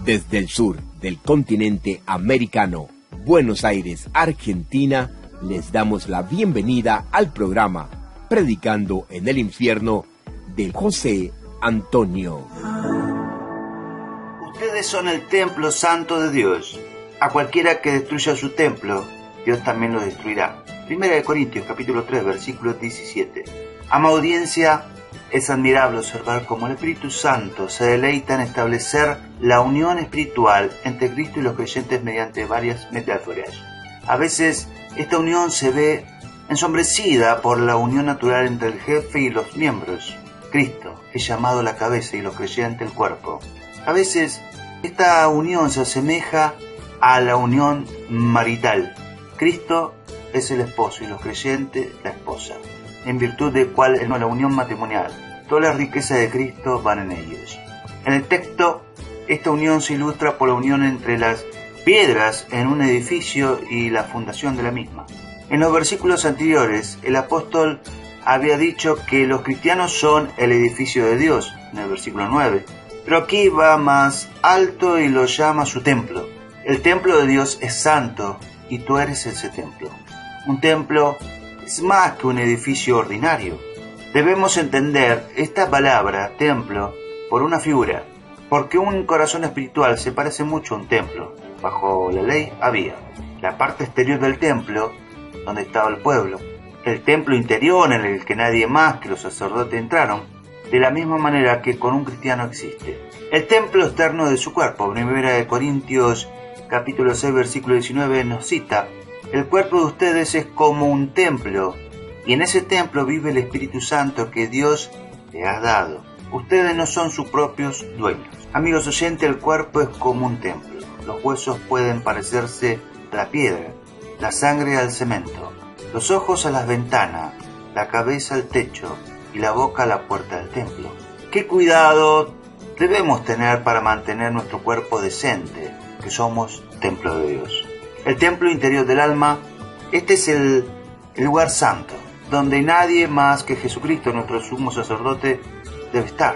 Desde el sur del continente americano, Buenos Aires, Argentina, les damos la bienvenida al programa Predicando en el Infierno de José Antonio. Ustedes son el templo santo de Dios. A cualquiera que destruya su templo, Dios también lo destruirá. Primera de Corintios, capítulo 3, versículo 17. Amada audiencia, es admirable observar cómo el Espíritu Santo se deleita en establecer la unión espiritual entre Cristo y los creyentes mediante varias metáforas. A veces, esta unión se ve ensombrecida por la unión natural entre el jefe y los miembros. Cristo es llamado la cabeza y los creyentes el cuerpo. A veces, esta unión se asemeja a la unión marital. Cristo es el esposo y los creyentes la esposa, en virtud de cual es la unión matrimonial. Toda la riqueza de Cristo van en ellos. En el texto, esta unión se ilustra por la unión entre las piedras en un edificio y la fundación de la misma. En los versículos anteriores, el apóstol había dicho que los cristianos son el edificio de Dios, en el versículo 9. Pero aquí va más alto y lo llama su templo. El templo de Dios es santo y tú eres ese templo. Un templo es más que un edificio ordinario. Debemos entender esta palabra, templo, por una figura, porque un corazón espiritual se parece mucho a un templo. Bajo la ley había la parte exterior del templo, donde estaba el pueblo, el templo interior en el que nadie más que los sacerdotes entraron, de la misma manera que con un cristiano existe. El templo externo de su cuerpo, Primera de Corintios, capítulo 6, versículo 19, nos cita: el cuerpo de ustedes es como un templo, y en ese templo vive el Espíritu Santo que Dios le ha dado. Ustedes no son sus propios dueños. Amigos oyentes, el cuerpo es como un templo. Los huesos pueden parecerse a la piedra, la sangre al cemento, los ojos a las ventanas, la cabeza al techo y la boca a la puerta del templo. ¿Qué cuidado debemos tener para mantener nuestro cuerpo decente, que somos templo de Dios? El templo interior del alma, este es el lugar santo, donde nadie más que Jesucristo, nuestro sumo sacerdote, debe estar.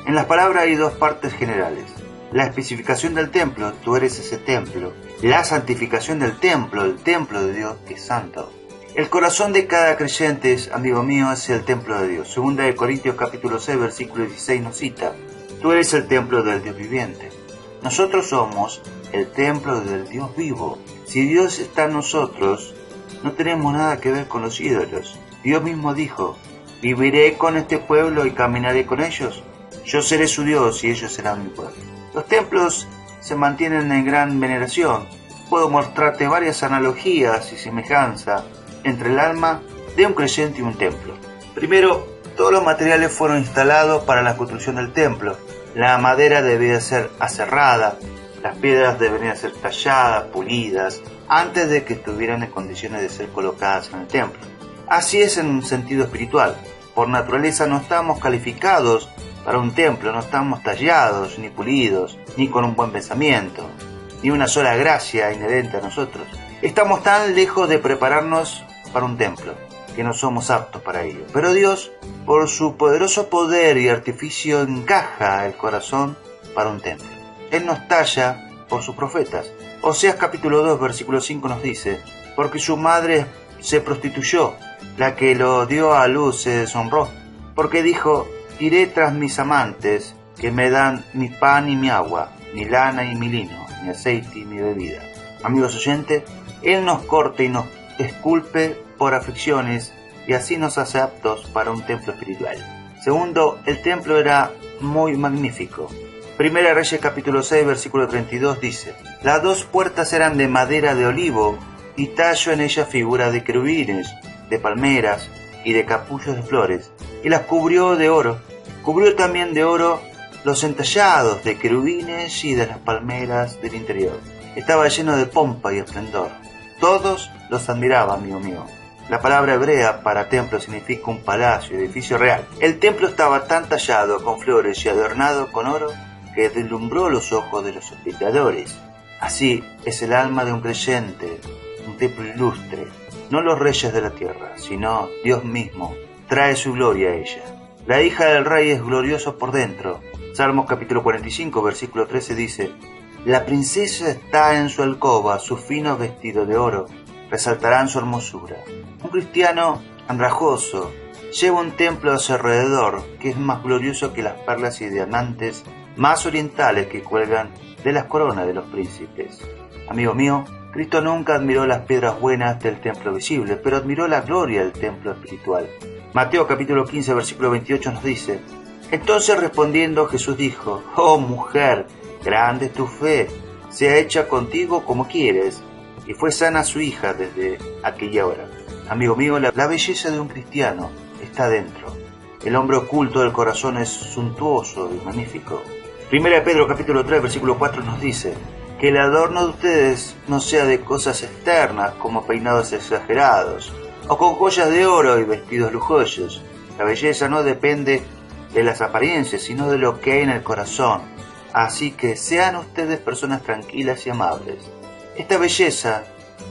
En las palabras hay dos partes generales: la especificación del templo, tú eres ese templo; la santificación del templo, el templo de Dios es santo. El corazón de cada creyente, amigo mío, es el templo de Dios. Segunda de Corintios capítulo 6, versículo 16 nos cita: tú eres el templo del Dios viviente. Nosotros somos el templo del Dios vivo. Si Dios está en nosotros, no tenemos nada que ver con los ídolos. Dios mismo dijo: viviré con este pueblo y caminaré con ellos. Yo seré su Dios y ellos serán mi pueblo. Los templos se mantienen en gran veneración. Puedo mostrarte varias analogías y semejanzas entre el alma de un creyente y un templo. Primero, todos los materiales fueron instalados para la construcción del templo. La madera debía ser aserrada, las piedras deberían ser talladas, pulidas, antes de que estuvieran en condiciones de ser colocadas en el templo. Así es en un sentido espiritual. Por naturaleza no estamos calificados para un templo, no estamos tallados, ni pulidos, ni con un buen pensamiento, ni una sola gracia inherente a nosotros. Estamos tan lejos de prepararnos para un templo, que no somos aptos para ello. Pero Dios, por su poderoso poder y artificio, encaja el corazón para un templo. Él nos talla por sus profetas. Oseas capítulo 2, versículo 5 nos dice: porque su madre se prostituyó, la que lo dio a luz se deshonró, porque dijo: iré tras mis amantes, que me dan mi pan y mi agua, mi lana y mi lino, mi aceite y mi bebida. Amigos oyentes, Él nos corta y nos esculpe por aflicciones, y así nos hace aptos para un templo espiritual. Segundo, el templo era muy magnífico. Primera Reyes capítulo 6, versículo 32 dice: las dos puertas eran de madera de olivo, y tallo en ellas figura de querubines, de palmeras y de capullos de flores, y las cubrió de oro. Cubrió también de oro los entallados de querubines y de las palmeras del interior. Estaba lleno de pompa y esplendor. Todos los admiraban, amigo mío. La palabra hebrea para templo significa un palacio, edificio real. El templo estaba tan tallado con flores y adornado con oro que deslumbró los ojos de los espectadores. Así es el alma de un creyente, un templo ilustre. No los reyes de la tierra, sino Dios mismo trae su gloria a ella. La hija del rey es gloriosa por dentro. Salmos capítulo 45, versículo 13 dice: La princesa está en su alcoba, sus finos vestidos de oro resaltarán su hermosura. Un cristiano andrajoso lleva un templo a su alrededor que es más glorioso que las perlas y diamantes más orientales que cuelgan de las coronas de los príncipes. Amigo mío, Cristo nunca admiró las piedras buenas del templo visible, pero admiró la gloria del templo espiritual. Mateo capítulo 15, versículo 28 nos dice: entonces respondiendo Jesús dijo: oh mujer, grande es tu fe, sea hecha contigo como quieres. Y fue sana su hija desde aquella hora. Amigo mío, la belleza de un cristiano está dentro. El hombre oculto del corazón es suntuoso y magnífico. Primera de Pedro capítulo 3 versículo 4 nos dice: que el adorno de ustedes no sea de cosas externas como peinados exagerados o con joyas de oro y vestidos lujosos. La belleza no depende de las apariencias, sino de lo que hay en el corazón. Así que sean ustedes personas tranquilas y amables. Esta belleza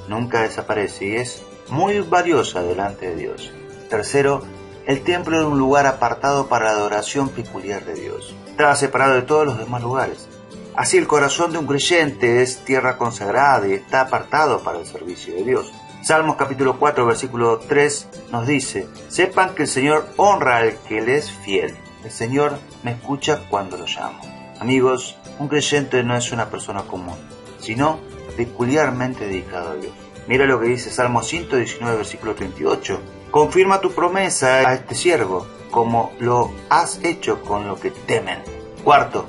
nunca desaparece y es muy valiosa delante de Dios. Tercero, el templo era un lugar apartado para la adoración peculiar de Dios. Estaba separado de todos los demás lugares. Así el corazón de un creyente es tierra consagrada y está apartado para el servicio de Dios. Salmos capítulo 4 versículo 3 nos dice: sepan que el Señor honra al que le es fiel. El Señor me escucha cuando lo llamo. Amigos, un creyente no es una persona común, sino peculiarmente dedicado a Dios. Mira lo que dice Salmo 119 versículo 38. Confirma tu promesa a este siervo, como lo has hecho con los que temen. Cuarto,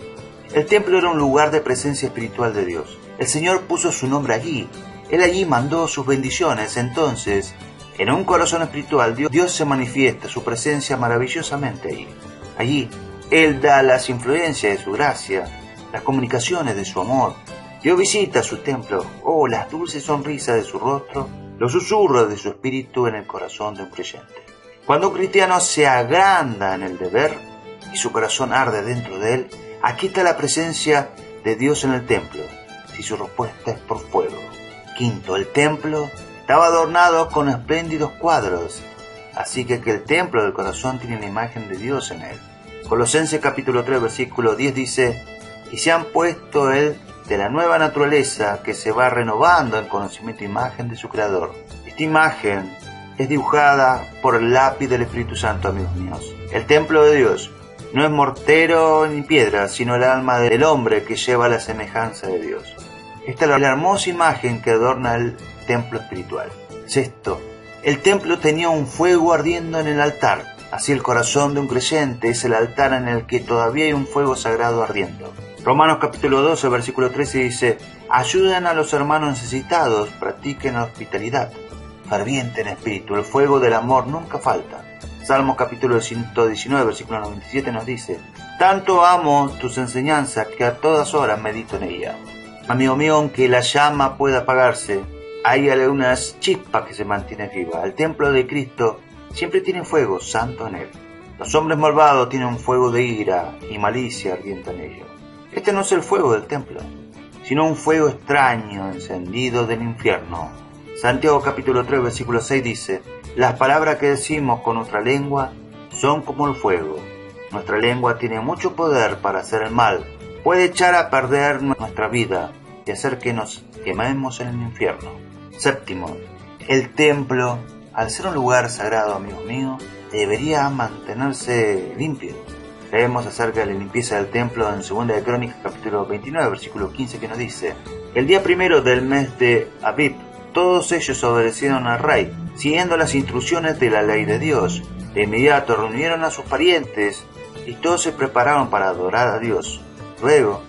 el templo era un lugar de presencia espiritual de Dios. El Señor puso su nombre allí. Él allí mandó sus bendiciones. Entonces, en un corazón espiritual, Dios se manifiesta su presencia maravillosamente allí. Allí, Él da las influencias de su gracia, las comunicaciones de su amor. Dios visita su templo, las dulces sonrisas de su rostro, los susurros de su espíritu en el corazón de un creyente. Cuando un cristiano se agranda en el deber y su corazón arde dentro de él, aquí está la presencia de Dios en el templo, si su respuesta es por fuego. Quinto, el templo estaba adornado con espléndidos cuadros, así que el templo del corazón tiene la imagen de Dios en él. Colosenses capítulo 3 versículo 10 dice: y se han puesto él de la nueva naturaleza que se va renovando en conocimiento e imagen de su Creador. Esta imagen es dibujada por el lápiz del Espíritu Santo, amigos míos. El templo de Dios no es mortero ni piedra, sino el alma del hombre que lleva la semejanza de Dios. Esta es la hermosa imagen que adorna el templo espiritual. Sexto, el templo tenía un fuego ardiendo en el altar. Así el corazón de un creyente es el altar en el que todavía hay un fuego sagrado ardiendo. Romanos capítulo 12, versículo 13 dice: ayuden a los hermanos necesitados, practiquen la hospitalidad. Ferviente en espíritu, el fuego del amor nunca falta. Salmos capítulo 119, versículo 97 nos dice: tanto amo tus enseñanzas que a todas horas medito en ella. Amigo mío, aunque la llama pueda apagarse, hay algunas chispas que se mantienen vivas. El templo de Cristo siempre tiene fuego santo en él. Los hombres malvados tienen un fuego de ira y malicia ardiente en ellos. Este no es el fuego del templo, sino un fuego extraño encendido del infierno. Santiago capítulo 3 versículo 6 dice: las palabras que decimos con nuestra lengua son como el fuego. Nuestra lengua tiene mucho poder para hacer el mal. Puede echar a perder nuestra vida y hacer que nos quememos en el infierno. Séptimo, el templo, al ser un lugar sagrado, amigos míos, debería mantenerse limpio. Leemos acerca de la limpieza del templo en 2 de Crónicas capítulo 29, versículo 15, que nos dice: el día primero del mes de Abib, todos ellos obedecieron al rey, siguiendo las instrucciones de la ley de Dios. De inmediato reunieron a sus parientes y todos se prepararon para adorar a Dios. Luego,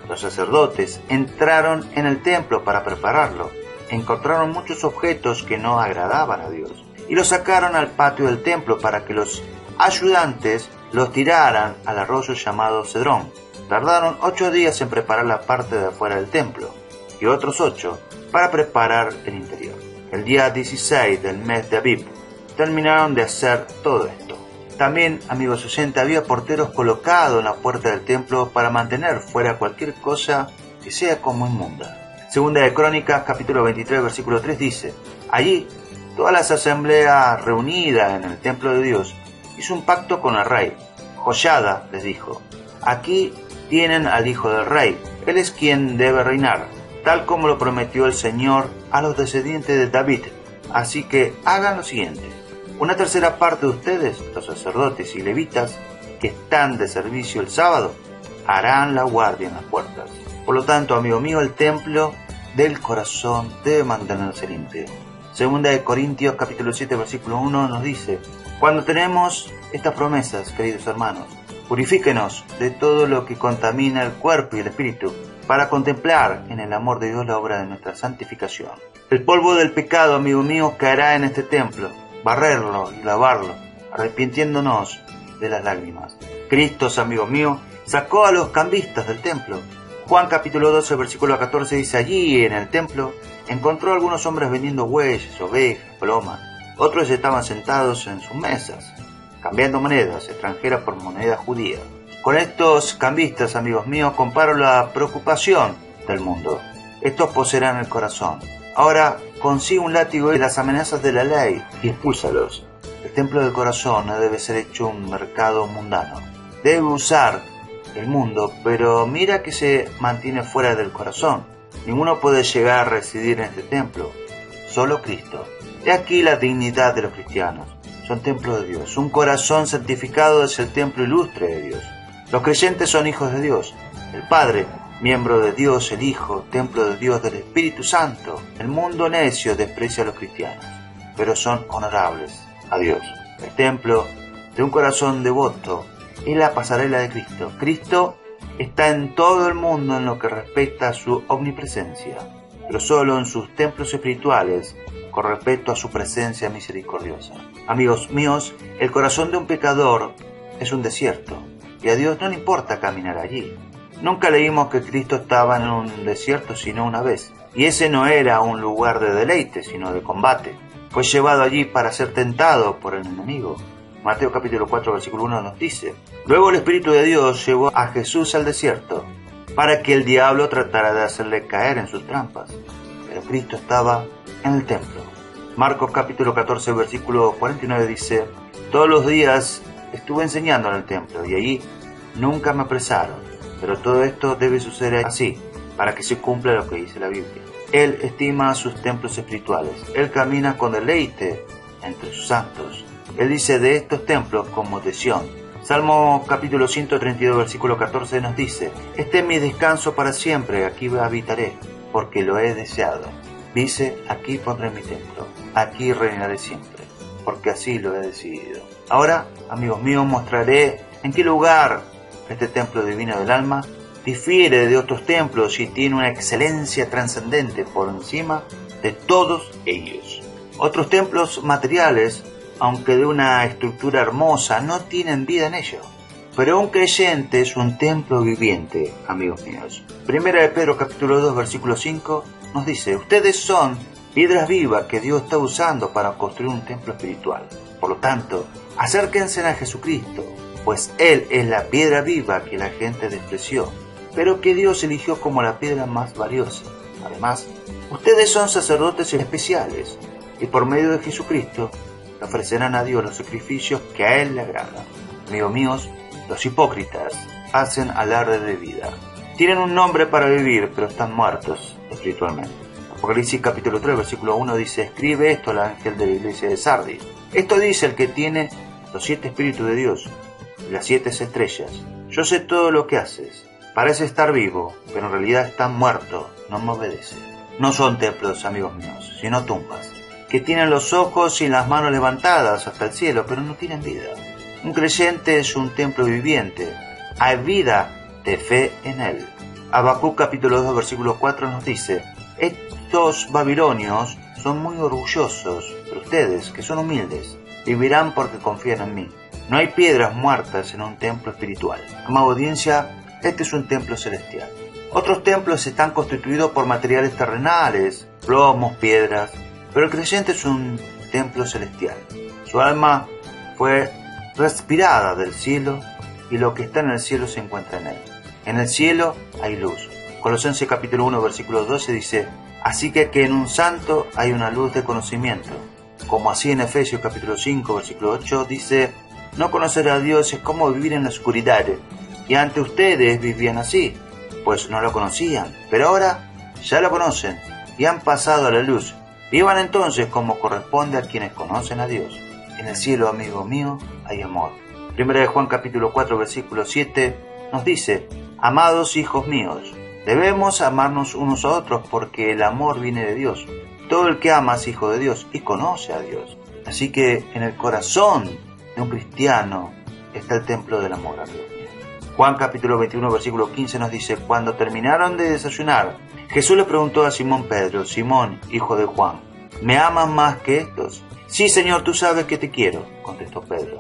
los sacerdotes entraron en el templo para prepararlo. Encontraron muchos objetos que no agradaban a Dios y los sacaron al patio del templo para que los ayudantes los tiraran al arroyo llamado Cedrón. Tardaron 8 días en preparar la parte de afuera del templo y otros 8 para preparar el interior. El día 16 del mes de Abib terminaron de hacer todo esto. También, amigos oyentes, había porteros colocados en la puerta del templo para mantener fuera cualquier cosa que sea como inmunda. Segunda de Crónicas, capítulo 23, versículo 3 dice: allí, todas las asambleas reunidas en el templo de Dios hizo un pacto con el rey. Joiada les dijo: aquí tienen al hijo del rey. Él es quien debe reinar, tal como lo prometió el Señor a los descendientes de David. Así que hagan lo siguiente. Una tercera parte de ustedes, los sacerdotes y levitas, que están de servicio el sábado, harán la guardia en las puertas. Por lo tanto, amigo mío, el templo del corazón debe mantenerse limpio. Segunda de Corintios capítulo 7 versículo 1 nos dice: cuando tenemos estas promesas, queridos hermanos, purifíquenos de todo lo que contamina el cuerpo y el espíritu, para contemplar en el amor de Dios la obra de nuestra santificación. El polvo del pecado, amigo mío, caerá en este templo, barrerlo y lavarlo, arrepintiéndonos de las lágrimas. Cristo, amigo mío, sacó a los cambistas del templo. Juan capítulo 12 versículo 14 dice: allí en el templo encontró a algunos hombres vendiendo bueyes, ovejas, palomas. Otros estaban sentados en sus mesas, cambiando monedas extranjeras por monedas judías. Con estos cambistas, amigos míos, comparo la preocupación del mundo. Estos poseerán el corazón. Ahora consigue un látigo y las amenazas de la ley y expúlsalos. El templo del corazón no debe ser hecho un mercado mundano. Debe usar el mundo, pero mira que se mantiene fuera del corazón. Ninguno puede llegar a residir en este templo, solo Cristo. He aquí la dignidad de los cristianos. Son templo de Dios. Un corazón santificado es el templo ilustre de Dios. Los creyentes son hijos de Dios. El Padre, miembro de Dios, el Hijo, templo de Dios, del Espíritu Santo. El mundo necio desprecia a los cristianos, pero son honorables a Dios. El templo de un corazón devoto es la pasarela de Cristo. Cristo está en todo el mundo en lo que respecta a su omnipresencia, pero solo en sus templos espirituales con respecto a su presencia misericordiosa. Amigos míos, el corazón de un pecador es un desierto, y a Dios no le importa caminar allí. Nunca leímos que Cristo estaba en un desierto sino una vez, y ese no era un lugar de deleite, sino de combate. Fue llevado allí para ser tentado por el enemigo. Mateo capítulo 4 versículo 1 nos dice: luego el Espíritu de Dios llevó a Jesús al desierto, para que el diablo tratara de hacerle caer en sus trampas. Pero Cristo estaba en el templo. Marcos capítulo 14 versículo 49 dice: todos los días estuve enseñando en el templo, y allí nunca me apresaron. Pero todo esto debe suceder así, para que se cumpla lo que dice la Biblia. Él estima sus templos espirituales. Él camina con deleite entre sus santos. Él dice de estos templos como de Sión. Salmo capítulo 132 versículo 14 nos dice: este es mi descanso para siempre, aquí habitaré, porque lo he deseado. Dice: aquí pondré mi templo, aquí reinaré siempre, porque así lo he decidido. Ahora, amigos míos, mostraré en qué lugar este templo divino del alma difiere de otros templos y tiene una excelencia trascendente por encima de todos ellos. Otros templos materiales, aunque de una estructura hermosa, no tienen vida en ellos. Pero un creyente es un templo viviente, amigos míos. Primera de Pedro capítulo 2 versículo 5 nos dice: ustedes son piedras vivas que Dios está usando para construir un templo espiritual. Por lo tanto, acérquense a Jesucristo, pues Él es la piedra viva que la gente despreció, pero que Dios eligió como la piedra más valiosa. Además, ustedes son sacerdotes especiales, y por medio de Jesucristo ofrecerán a Dios los sacrificios que a Él le agradan. Amigos míos, los hipócritas hacen alarde de vida. Tienen un nombre para vivir, pero están muertos espiritualmente. Apocalipsis capítulo 3 versículo 1 dice: escribe esto al ángel de la iglesia de Sardis. Esto dice el que tiene los 7 espíritus de Dios y las 7 estrellas: yo sé todo lo que haces. Parece estar vivo, pero en realidad está muerto. No me obedece. No son templos, amigos míos, sino tumbas, que tienen los ojos y las manos levantadas hasta el cielo, pero no tienen vida. Un creyente es un templo viviente. Hay vida de fe en él. Habacuc capítulo 2 versículo 4 nos dice: estos babilonios son muy orgullosos, pero ustedes, que son humildes, vivirán porque confían en mí. No hay piedras muertas en un templo espiritual. Amada audiencia, este es un templo celestial. Otros templos están constituidos por materiales terrenales, plomos, piedras, pero el creyente es un templo celestial. Su alma fue respirada del cielo y lo que está en el cielo se encuentra en él. En el cielo hay luz. Colosenses capítulo 1 versículo 12 dice: así que en un santo hay una luz de conocimiento. Como así en Efesios capítulo 5 versículo 8 dice: no conocer a Dios es como vivir en la oscuridad, y antes ustedes vivían así. pues no lo conocían, pero ahora ya lo conocen y han pasado a la luz. Vivan entonces como corresponde a quienes conocen a Dios. En el cielo, amigo mío, hay amor. Primera de Juan capítulo 4 versículo 7 nos dice: amados hijos míos, debemos amarnos unos a otros porque el amor viene de Dios. Todo el que ama es hijo de Dios y conoce a Dios. Así que en el corazón de un cristiano está el templo del amor, amigos míos. Juan capítulo 21 versículo 15 nos dice: cuando terminaron de desayunar, Jesús le preguntó a Simón Pedro: Simón, hijo de Juan, ¿me amas más que estos? Sí, Señor, tú sabes que te quiero, contestó Pedro.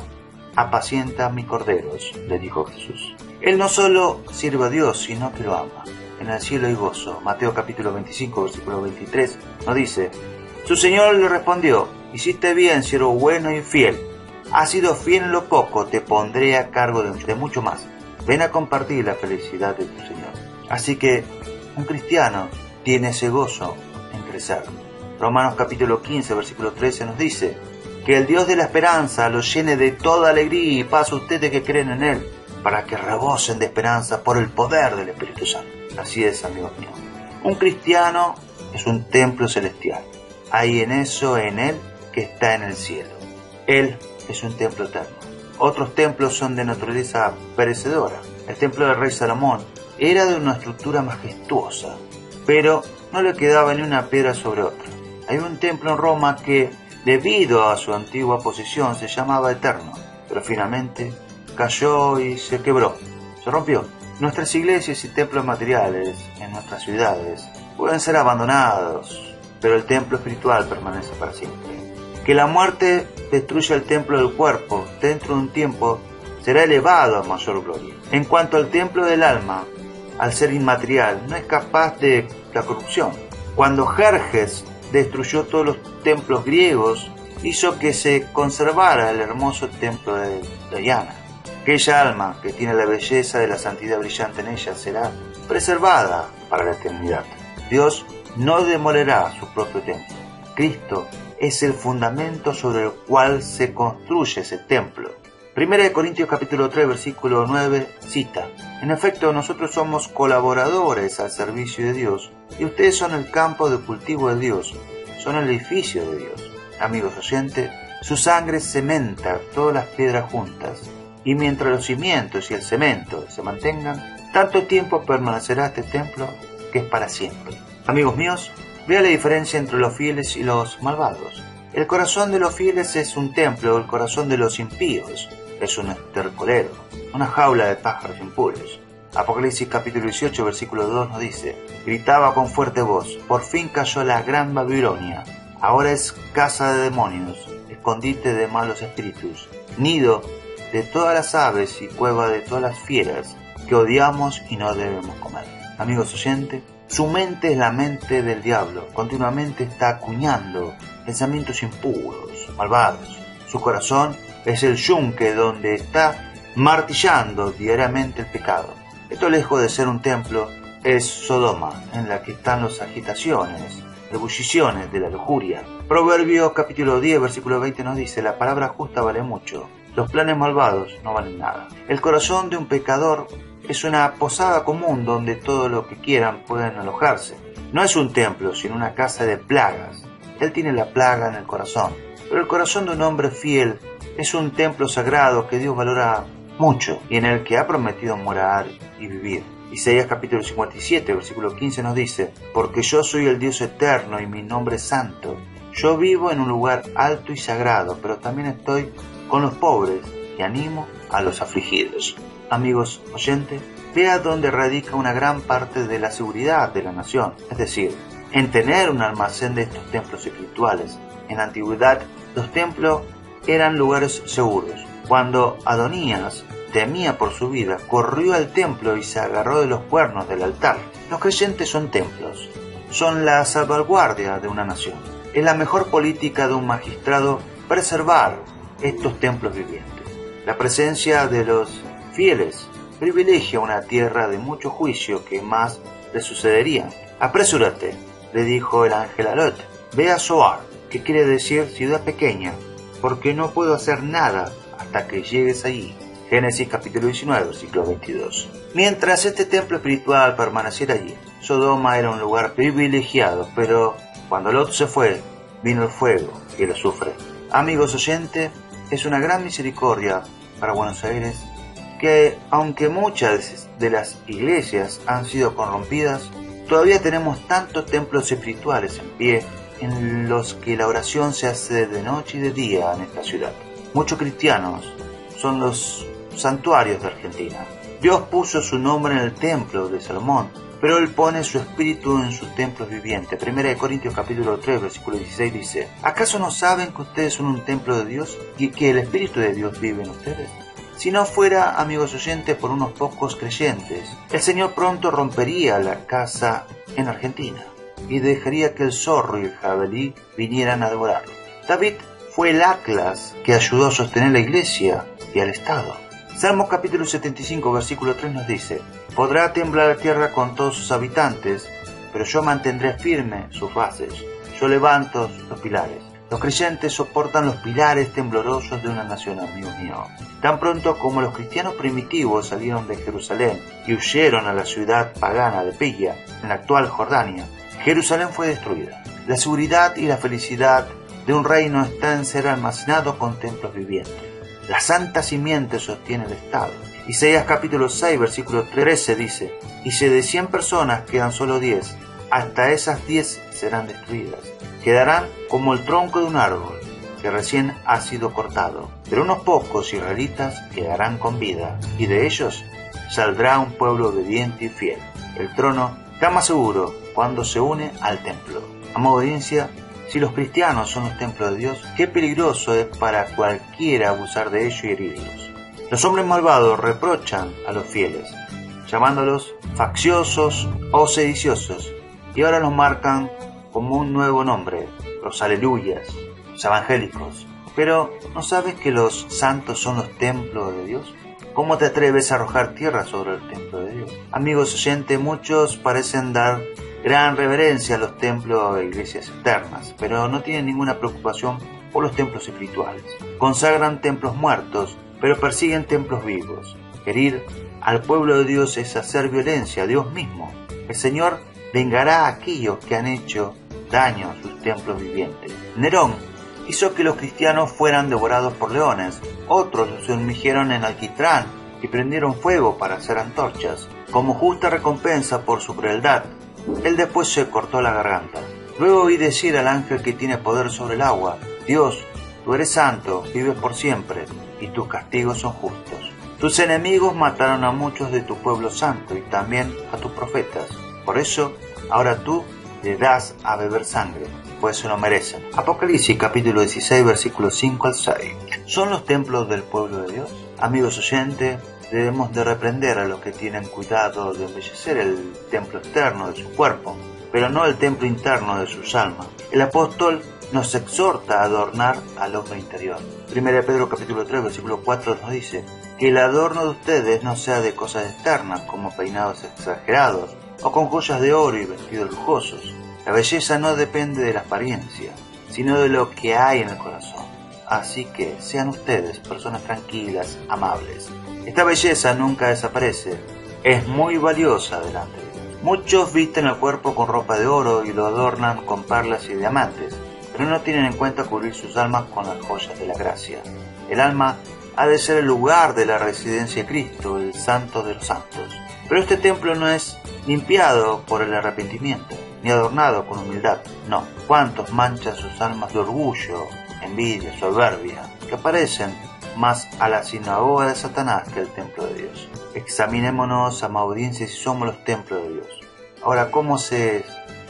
Apacienta mis corderos, le dijo Jesús. Él no solo sirve a Dios, sino que lo ama. En el cielo hay gozo. Mateo capítulo 25 versículo 23 nos dice: su Señor le respondió: hiciste bien, siervo bueno y fiel. Has sido fiel en lo poco, te pondré a cargo de mucho más. Ven a compartir la felicidad de tu Señor. Así que un cristiano tiene ese gozo en crecer. Romanos capítulo 15 versículo 13 nos dice: que el Dios de la esperanza los llene de toda alegría y paz a ustedes que creen en Él, para que rebosen de esperanza por el poder del Espíritu Santo. Así es, amigos míos. Un cristiano es un templo celestial. Hay en eso, en Él, que está en el cielo. Él es un templo eterno. Otros templos son de naturaleza perecedora. El templo del rey Salomón era de una estructura majestuosa, pero no le quedaba ni una piedra sobre otra. Hay un templo en Roma que, debido a su antigua posición, se llamaba eterno, pero finalmente cayó y se quebró, se rompió. Nuestras iglesias y templos materiales en nuestras ciudades pueden ser abandonados, pero el templo espiritual permanece para siempre. Que la muerte destruya el templo del cuerpo, dentro de un tiempo será elevado a mayor gloria. En cuanto al templo del alma, al ser inmaterial, no es capaz de la corrupción. Cuando Jerjes destruyó todos los templos griegos, hizo que se conservara el hermoso templo de Diana. Aquella alma que tiene la belleza de la santidad brillante en ella será preservada para la eternidad. Dios no demolerá su propio templo. Cristo es el fundamento sobre el cual se construye ese templo. Primera de Corintios capítulo 3 versículo 9 cita: en efecto, nosotros somos colaboradores al servicio de Dios y ustedes son el campo de cultivo de Dios, son el edificio de Dios. Amigos oyentes, su sangre cementa todas las piedras juntas, y mientras los cimientos y el cemento se mantengan, tanto tiempo permanecerá este templo que es para siempre. Amigos míos, vea la diferencia entre los fieles y los malvados. El corazón de los fieles es un templo, el corazón de los impíos es un estercolero, una jaula de pájaros impuros. Apocalipsis capítulo 18 versículo 2 nos dice: gritaba con fuerte voz: por fin cayó la gran Babilonia, ahora es casa de demonios, escondite de malos espíritus, nido de todas las aves y cueva de todas las fieras que odiamos y no debemos comer. Amigos oyentes, su mente es la mente del diablo, continuamente está acuñando pensamientos impuros, malvados. Su corazón es el yunque donde está martillando diariamente el pecado. Esto, lejos de ser un templo, es Sodoma, en la que están las agitaciones, ebulliciones de la lujuria. Proverbios capítulo 10 versículo 20 nos dice: la palabra justa vale mucho, los planes malvados no valen nada. El corazón de un pecador es una posada común donde todo lo que quieran pueden alojarse. No es un templo, sino una casa de plagas. Él tiene la plaga en el corazón. Pero el corazón de un hombre fiel es un templo sagrado que Dios valora mucho y en el que ha prometido morar y vivir. Isaías capítulo 57, versículo 15 nos dice: porque yo soy el Dios eterno y mi nombre es santo. Yo vivo en un lugar alto y sagrado, pero también estoy con los pobres y animo a los afligidos. Amigos oyentes, vea dónde radica una gran parte de la seguridad de la nación, es decir, en tener un almacén de estos templos espirituales. En la antigüedad, los templos eran lugares seguros. Cuando Adonías temía por su vida, corrió al templo y se agarró de los cuernos del altar. Los creyentes son templos, son la salvaguardia de una nación. Es la mejor política de un magistrado preservar estos templos vivientes. La presencia de los fieles privilegia una tierra de mucho juicio que más le sucedería. Apresúrate, le dijo el ángel a Lot, ve a Zoar, que quiere decir ciudad pequeña, porque no puedo hacer nada hasta que llegues allí. Génesis capítulo 19, versículo 22. Mientras este templo espiritual permaneciera allí, Sodoma era un lugar privilegiado, pero cuando Lot se fue, vino el fuego y el azufre. Amigos oyentes, es una gran misericordia para Buenos Aires que, aunque muchas de las iglesias han sido corrompidas, todavía tenemos tantos templos espirituales en pie en los que la oración se hace de noche y de día en esta ciudad. Muchos cristianos son los santuarios de Argentina. Dios puso su nombre en el templo de Salomón, pero Él pone su espíritu en sus templos vivientes. 1 Corintios capítulo 3, versículo 16 dice: ¿acaso no saben que ustedes son un templo de Dios y que el Espíritu de Dios vive en ustedes? Si no fuera, amigos oyentes, por unos pocos creyentes, el Señor pronto rompería la casa en Argentina y dejaría que el zorro y el jabalí vinieran a devorarlo. David fue el Atlas que ayudó a sostener la iglesia y al Estado. Salmos capítulo 75, versículo 3 nos dice: podrá temblar la tierra con todos sus habitantes, pero yo mantendré firme sus bases, yo levanto los pilares. Los creyentes soportan los pilares temblorosos de una nación, amigo mío. Tan pronto como los cristianos primitivos salieron de Jerusalén y huyeron a la ciudad pagana de Pegia, en la actual Jordania, Jerusalén fue destruida. La seguridad y la felicidad de un reino está en ser almacenado con templos vivientes. La santa simiente sostiene el Estado. Isaías capítulo 6, versículo 13 dice: y si de 100 personas quedan solo 10, hasta esas 10 serán destruidas. Quedarán como el tronco de un árbol que recién ha sido cortado. Pero unos pocos israelitas quedarán con vida, y de ellos saldrá un pueblo obediente y fiel. El trono está más seguro cuando se une al templo. Amada audiencia, si los cristianos son los templos de Dios, qué peligroso es para cualquiera abusar de ellos y herirlos. Los hombres malvados reprochan a los fieles, llamándolos facciosos o sediciosos, y ahora los marcan como un nuevo nombre: los aleluyas, los evangélicos. Pero, ¿no sabes que los santos son los templos de Dios? ¿Cómo te atreves a arrojar tierra sobre el templo de Dios? Amigos oyentes, muchos parecen dar gran reverencia a los templos e iglesias externas, pero no tienen ninguna preocupación por los templos espirituales. Consagran templos muertos, pero persiguen templos vivos. Herir al pueblo de Dios es hacer violencia a Dios mismo. El Señor vengará a aquellos que han hecho daño a sus templos vivientes. Nerón hizo que los cristianos fueran devorados por leones. Otros los sumergieron en alquitrán y prendieron fuego para hacer antorchas. Como justa recompensa por su crueldad, él después se cortó la garganta. Luego oí decir al ángel que tiene poder sobre el agua: Dios, tú eres santo, vives por siempre, y tus castigos son justos. Tus enemigos mataron a muchos de tu pueblo santo y también a tus profetas. Por eso, ahora tú le das a beber sangre, pues se lo merecen. Apocalipsis capítulo 16, versículos 5 al 6. ¿Son los templos del pueblo de Dios? Amigos oyentes, debemos de reprender a los que tienen cuidado de embellecer el templo externo de su cuerpo, pero no el templo interno de sus almas. El apóstol nos exhorta a adornar al hombre interior. 1 Pedro capítulo 3, versículo 4 nos dice: que el adorno de ustedes no sea de cosas externas, como peinados exagerados, o con joyas de oro y vestidos lujosos. La belleza no depende de la apariencia, sino de lo que hay en el corazón. Así que sean ustedes personas tranquilas, amables. Esta belleza nunca desaparece, es muy valiosa delante de Dios. Muchos visten el cuerpo con ropa de oro y lo adornan con perlas y diamantes, pero no tienen en cuenta cubrir sus almas con las joyas de la gracia. El alma ha de ser el lugar de la residencia de Cristo, el santo de los santos. Pero este templo no es limpiado por el arrepentimiento, ni adornado con humildad. No, ¿cuántos manchan sus almas de orgullo, envidia, soberbia, que parecen más a la sinagoga de Satanás que el templo de Dios? Examinémonos, amada audiencia, si somos los templos de Dios. Ahora, ¿cómo se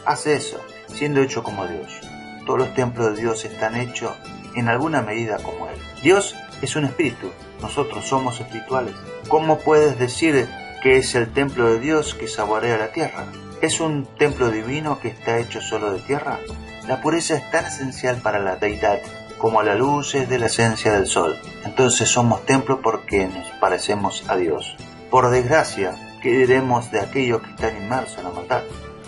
hace eso? Siendo hecho como Dios. Todos los templos de Dios están hechos en alguna medida como Él. Dios es un espíritu, nosotros somos espirituales. ¿Cómo puedes decir que es el templo de Dios que saborea la tierra? ¿Es un templo divino que está hecho solo de tierra? La pureza es tan esencial para la deidad como la luz es de la esencia del sol. Entonces somos templo porque nos parecemos a Dios. Por desgracia, ¿qué diremos de aquellos que están inmersos en la maldad?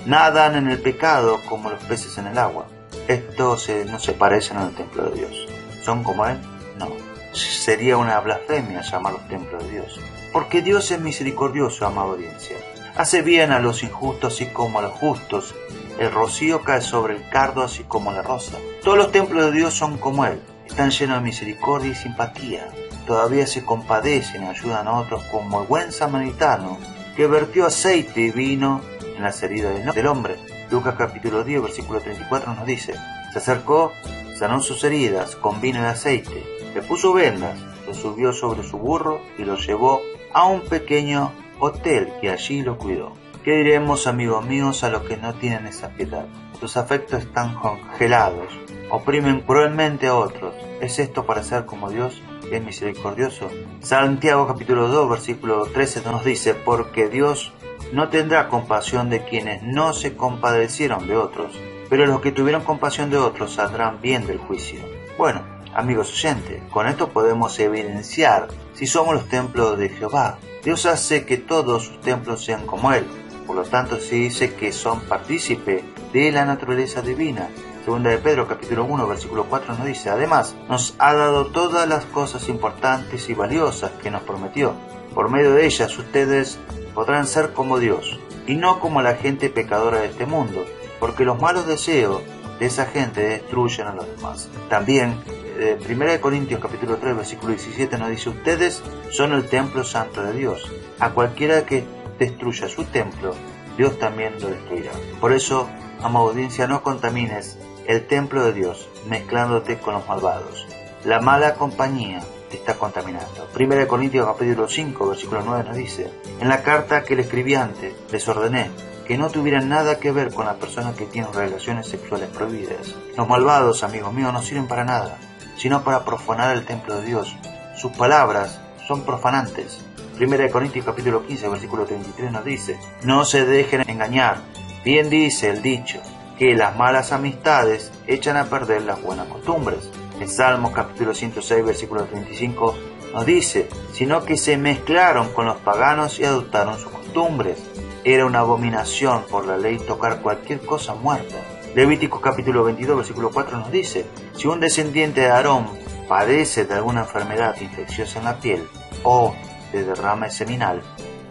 Nadan en el pecado como los peces en el agua. Estos no se parecen al templo de Dios. ¿Son como Él? No. sería una blasfemia llamar los templos de Dios. Porque Dios es misericordioso, amada audiencia. Hace bien a los injustos así como a los justos. El rocío cae sobre el cardo así como la rosa. Todos los templos de Dios son como Él. Están llenos de misericordia y simpatía. Todavía se compadecen y ayudan a otros como el buen samaritano que vertió aceite y vino en las heridas del hombre. Lucas capítulo 10, versículo 34 nos dice: se acercó, sanó sus heridas con vino y aceite, le puso vendas, lo subió sobre su burro y lo llevó a un pequeño hotel que allí lo cuidó. ¿Qué diremos, amigos míos, a los que no tienen esa piedad? Sus afectos están congelados, oprimen cruelmente a otros. ¿Es esto para ser como Dios, que es misericordioso? Santiago capítulo 2, versículo 13 nos dice: porque Dios no tendrá compasión de quienes no se compadecieron de otros, pero los que tuvieron compasión de otros saldrán bien del juicio. Bueno, amigos oyentes, con esto podemos evidenciar si somos los templos de Jehová. Dios hace que todos sus templos sean como Él. Por lo tanto, se dice que son partícipes de la naturaleza divina. Segunda de Pedro, capítulo 1, versículo 4 nos dice: además, nos ha dado todas las cosas importantes y valiosas que nos prometió. Por medio de ellas, ustedes podrán ser como Dios, y no como la gente pecadora de este mundo, porque los malos deseos de esa gente destruyen a los demás. También, 1 Corintios, capítulo 3, versículo 17 nos dice: ustedes son el templo santo de Dios. A cualquiera que destruya su templo, Dios también lo destruirá. Por eso, amada audiencia, no contamines el templo de Dios mezclándote con los malvados. La mala compañía te está contaminando. 1 Corintios capítulo 5, versículo 9 nos dice: en la carta que le escribí antes, les ordené que no tuvieran nada que ver con las personas que tienen relaciones sexuales prohibidas. Los malvados, amigos míos, no sirven para nada, sino para profanar el templo de Dios. Sus palabras son profanantes. 1 Corintios capítulo 15, versículo 33 nos dice: no se dejen engañar. Bien dice el dicho, que las malas amistades echan a perder las buenas costumbres. En Salmos capítulo 106, versículo 35 nos dice: sino que se mezclaron con los paganos y adoptaron sus costumbres. Era una abominación por la ley tocar cualquier cosa muerta. Levítico capítulo 22, versículo 4 nos dice: si un descendiente de Aarón padece de alguna enfermedad infecciosa en la piel o de derrame seminal,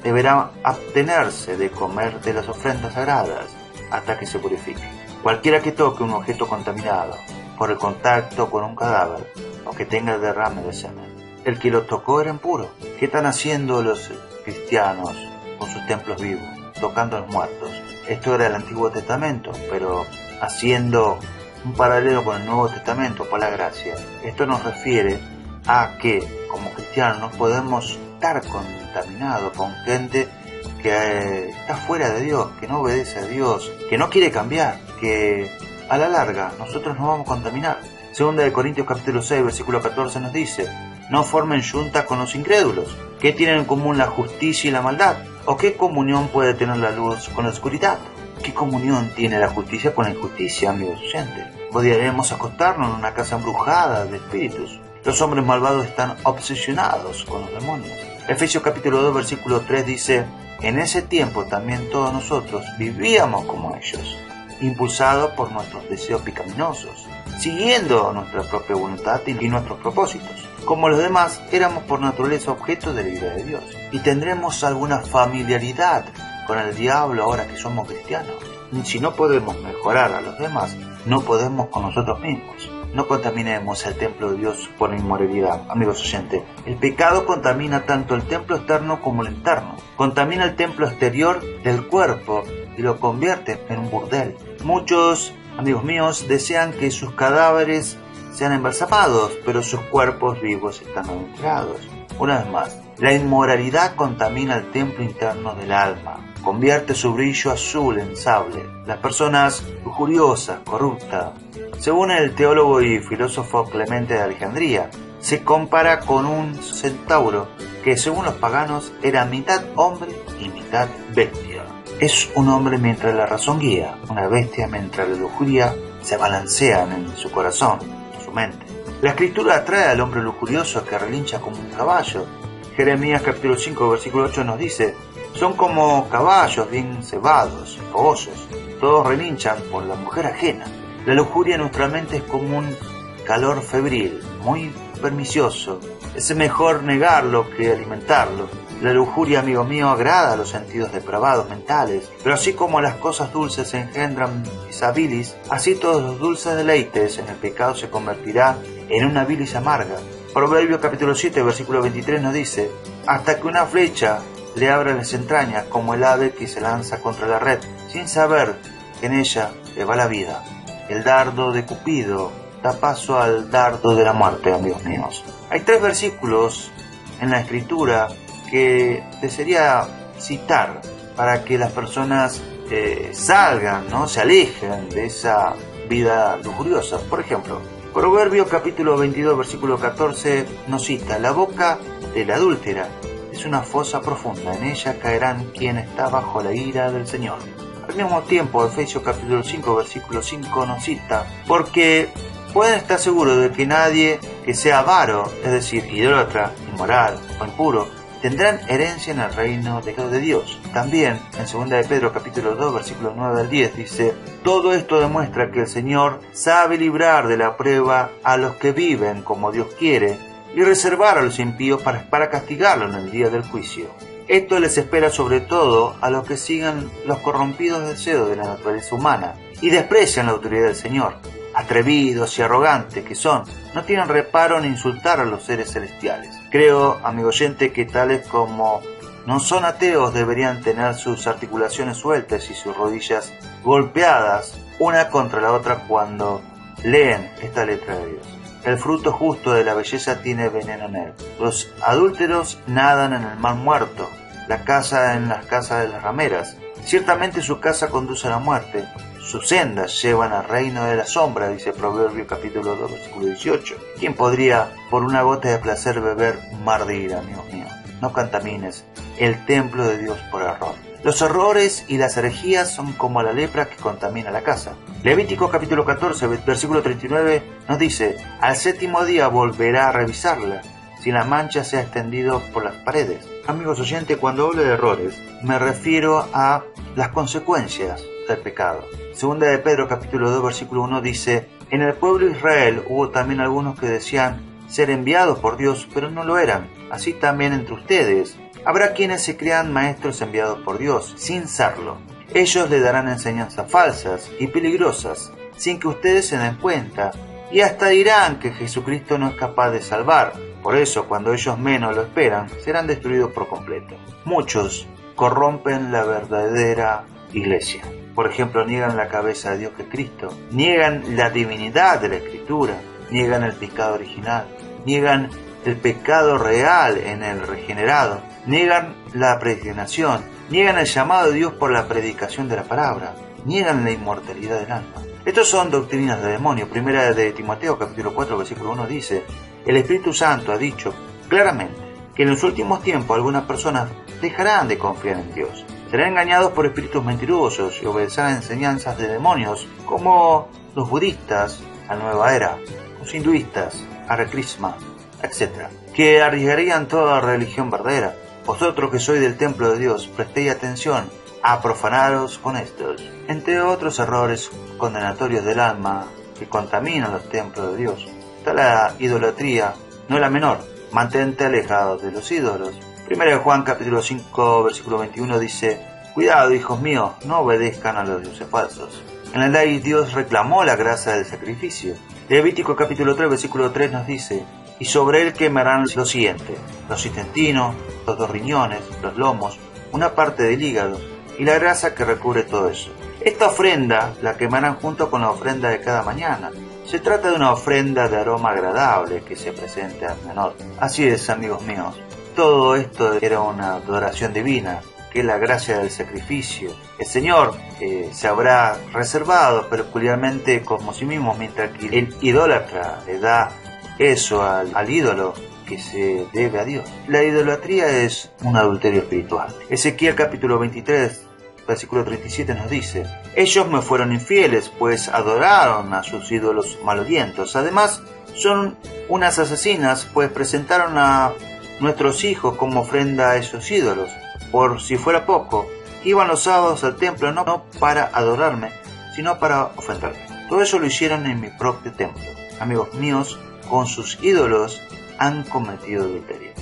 deberá abstenerse de comer de las ofrendas sagradas hasta que se purifique. Cualquiera que toque un objeto contaminado por el contacto con un cadáver o que tenga derrame de semen, el que lo tocó era impuro. ¿Qué están haciendo los cristianos con sus templos vivos? Tocando a los muertos. Esto era el Antiguo Testamento, pero haciendo un paralelo con el Nuevo Testamento, por la gracia. Esto nos refiere a que como cristianos no podemos estar contaminados con gente que está fuera de Dios, que no obedece a Dios, que no quiere cambiar, que a la larga nosotros nos vamos a contaminar. Segunda de Corintios capítulo 6, versículo 14 nos dice: no formen yunta con los incrédulos. ¿Qué tienen en común la justicia y la maldad? ¿O qué comunión puede tener la luz con la oscuridad? ¿Qué comunión tiene la justicia con la injusticia, amigos oyentes? ¿Podríamos acostarnos en una casa embrujada de espíritus? Los hombres malvados están obsesionados con los demonios. Efesios capítulo 2, versículo 3 dice: en ese tiempo también todos nosotros vivíamos como ellos, impulsados por nuestros deseos pecaminosos, siguiendo nuestra propia voluntad y nuestros propósitos. Como los demás, éramos por naturaleza objetos de la ira de Dios. ¿Y tendremos alguna familiaridad con el diablo ahora que somos cristianos? Si no podemos mejorar a los demás, no podemos con nosotros mismos. No contaminemos el templo de Dios por inmoralidad, amigos oyentes. El pecado contamina tanto el templo externo como el interno. Contamina el templo exterior del cuerpo y lo convierte en un burdel. Muchos, amigos míos, desean que sus cadáveres sean embalsamados, pero sus cuerpos vivos están adulterados. Una vez más, la inmoralidad contamina el templo interno del alma, convierte su brillo azul en sable. Las personas lujuriosas, corruptas. Según el teólogo y filósofo Clemente de Alejandría, se compara con un centauro que, según los paganos, era mitad hombre y mitad bestia. Es un hombre mientras la razón guía, una bestia mientras la lujuria se balancean en su corazón, en su mente. La escritura atrae al hombre lujurioso que relincha como un caballo. Jeremías capítulo 5, versículo 8 nos dice: son como caballos bien cebados, fogosos, todos relinchan por la mujer ajena. La lujuria en nuestra mente es como un calor febril, muy pernicioso. Es mejor negarlo que alimentarlo. La lujuria, amigo mío, agrada a los sentidos depravados mentales, pero así como las cosas dulces engendran esa bilis, así todos los dulces deleites en el pecado se convertirá en una bilis amarga. Proverbios capítulo 7, versículo 23 nos dice: hasta que una flecha le abra las entrañas, como el ave que se lanza contra la red, sin saber que en ella le va la vida. El dardo de Cupido da paso al dardo de la muerte, amigos míos. Hay 3 versículos en la Escritura que desearía citar para que las personas salgan, ¿no? Se alejen de esa vida lujuriosa. Por ejemplo, Proverbios capítulo 22, versículo 14 nos cita: la boca de la adúltera es una fosa profunda, en ella caerán quien está bajo la ira del Señor. Al mismo tiempo, Efesios capítulo 5, versículo 5 nos cita: porque pueden estar seguros de que nadie que sea avaro, es decir, idólatra, inmoral o impuro, tendrán herencia en el reino de Dios. También en 2 de Pedro capítulo 2, versículos 9 al 10 dice: todo esto demuestra que el Señor sabe librar de la prueba a los que viven como Dios quiere y reservar a los impíos para castigarlo en el día del juicio. Esto les espera sobre todo a los que sigan los corrompidos deseos de la naturaleza humana y desprecian la autoridad del Señor. Atrevidos y arrogantes que son, no tienen reparo en insultar a los seres celestiales. Creo, amigo oyente, que tales como no son ateos deberían tener sus articulaciones sueltas y sus rodillas golpeadas una contra la otra cuando leen esta letra de Dios. El fruto justo de la belleza tiene veneno en él. Los adúlteros nadan en el mar muerto, la caza en las casas de las rameras. Ciertamente su casa conduce a la muerte, sus sendas llevan al reino de la sombra, dice Proverbios capítulo 2, versículo 18. ¿Quién podría por una gota de placer beber un mar de ira, amigos míos? No contamines el templo de Dios por error. Los errores y las herejías son como la lepra que contamina la casa. Levítico capítulo 14, versículo 39 nos dice: al 7º día volverá a revisarla, si la mancha se ha extendido por las paredes. Amigos oyentes, cuando hablo de errores, me refiero a las consecuencias del pecado. Segunda de Pedro capítulo 2, versículo 1 dice: en el pueblo de Israel hubo también algunos que decían ser enviados por Dios, pero no lo eran. Así también entre ustedes habrá quienes se crean maestros enviados por Dios, sin serlo. Ellos le darán enseñanzas falsas y peligrosas, sin que ustedes se den cuenta, y hasta dirán que Jesucristo no es capaz de salvar. Por eso, cuando ellos menos lo esperan, serán destruidos por completo. Muchos corrompen la verdadera iglesia. Por ejemplo, niegan la cabeza de Dios que es Cristo, niegan la divinidad de la Escritura, niegan el pecado original, niegan el pecado real en el regenerado, niegan la predestinación, niegan el llamado de Dios por la predicación de la palabra, niegan la inmortalidad del alma. Estos son doctrinas de demonio. Primera de Timoteo capítulo 4 versículo 1 dice: el Espíritu Santo ha dicho claramente que en los últimos tiempos algunas personas dejarán de confiar en Dios. Serán engañados por espíritus mentirosos y obedecerán enseñanzas de demonios, como los budistas, la nueva era, los hinduistas, Hare Krishna, etc., que arriesgarían toda religión verdadera. Vosotros que sois del templo de Dios, prestéis atención a profanaros con estos, entre otros errores condenatorios del alma que contaminan los templos de Dios. Está la idolatría, no la menor. Mantente alejado de los ídolos. Primera de Juan capítulo 5 versículo 21 dice: cuidado, hijos míos, no obedezcan a los dioses falsos. En la ley Dios reclamó la gracia del sacrificio. Levítico capítulo 3 versículo 3 nos dice: y sobre él quemarán lo siguiente: los intestinos, los 2 riñones, los lomos, una parte del hígado y la grasa que recubre todo eso. Esta ofrenda la quemarán junto con la ofrenda de cada mañana. Se trata de una ofrenda de aroma agradable que se presenta al menor. Así es, amigos míos, todo esto era una adoración divina, que es la gracia del sacrificio. El Señor se habrá reservado peculiarmente como sí mismo, mientras que el idólatra le da eso al ídolo que se debe a Dios. La idolatría es un adulterio espiritual. Ezequiel capítulo 23 versículo 37 nos dice: ellos me fueron infieles, pues adoraron a sus ídolos malolientos. Además son unas asesinas, pues presentaron a nuestros hijos como ofrenda a esos ídolos. Por si fuera poco, iban los sábados al templo no para adorarme, sino para ofenderme. Todo eso lo hicieron en mi propio templo. Amigos míos, con sus ídolos han cometido adulterio.